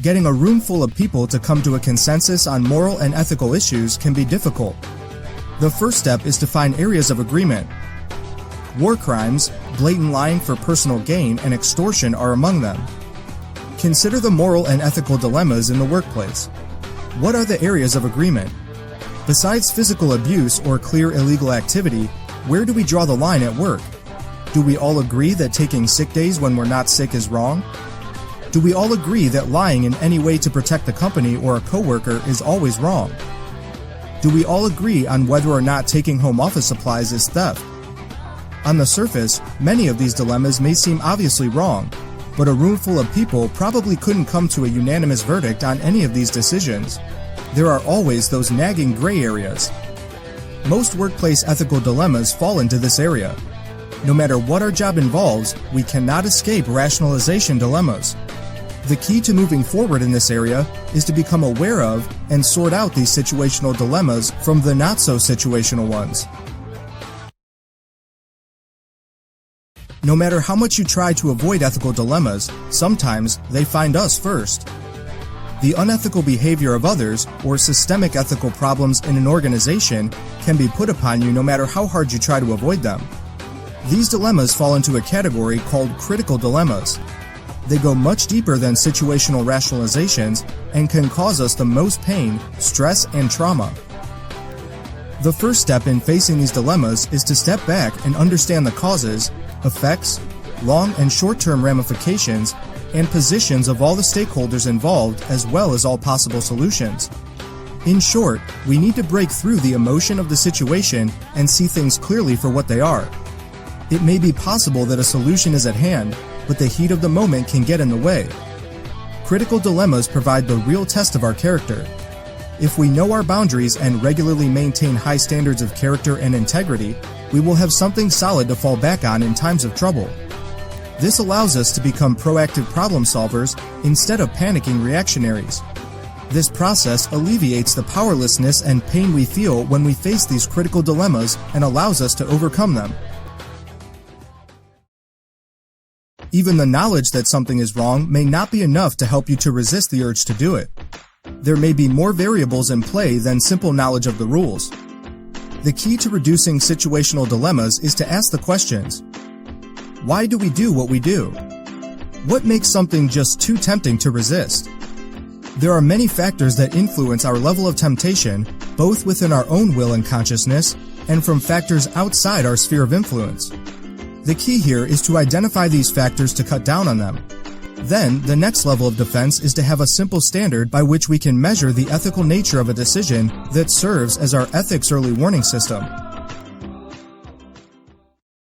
Getting a room full of people to come to a consensus on moral and ethical issues can be difficult. The first step is to find areas of agreement. War crimes, blatant lying for personal gain, and extortion are among them. Consider the moral and ethical dilemmas in the workplace. What are the areas of agreement? Besides physical abuse or clear illegal activity, where do we draw the line at work? Do we all agree that taking sick days when we're not sick is wrong? Do we all agree that lying in any way to protect the company or a coworker is always wrong? Do we all agree on whether or not taking home office supplies is theft? On the surface, many of these dilemmas may seem obviously wrong, but a room full of people probably couldn't come to a unanimous verdict on any of these decisions. There are always those nagging gray areas. Most workplace ethical dilemmas fall into this area. No matter what our job involves, we cannot escape rationalization dilemmas. The key to moving forward in this area is to become aware of and sort out these situational dilemmas from the not-so-situational ones. No matter how much you try to avoid ethical dilemmas, sometimes they find us first. The unethical behavior of others or systemic ethical problems in an organization can be put upon you no matter how hard you try to avoid them. These dilemmas fall into a category called critical dilemmas. They go much deeper than situational rationalizations and can cause us the most pain, stress, and trauma. The first step in facing these dilemmas is to step back and understand the causes, effects, long and short-term ramifications, and positions of all the stakeholders involved, as well as all possible solutions. In short, we need to break through the emotion of the situation and see things clearly for what they are. It may be possible that a solution is at hand, but the heat of the moment can get in the way. Critical dilemmas provide the real test of our character. If we know our boundaries and regularly maintain high standards of character and integrity, we will have something solid to fall back on in times of trouble. This allows us to become proactive problem solvers instead of panicking reactionaries. This process alleviates the powerlessness and pain we feel when we face these critical dilemmas and allows us to overcome them. Even the knowledge that something is wrong may not be enough to help you to resist the urge to do it. There may be more variables in play than simple knowledge of the rules. The key to reducing situational dilemmas is to ask the questions: why do we do what we do? What makes something just too tempting to resist? There are many factors that influence our level of temptation, both within our own will and consciousness, and from factors outside our sphere of influence. The key here is to identify these factors to cut down on them. Then, the next level of defense is to have a simple standard by which we can measure the ethical nature of a decision that serves as our ethics early warning system.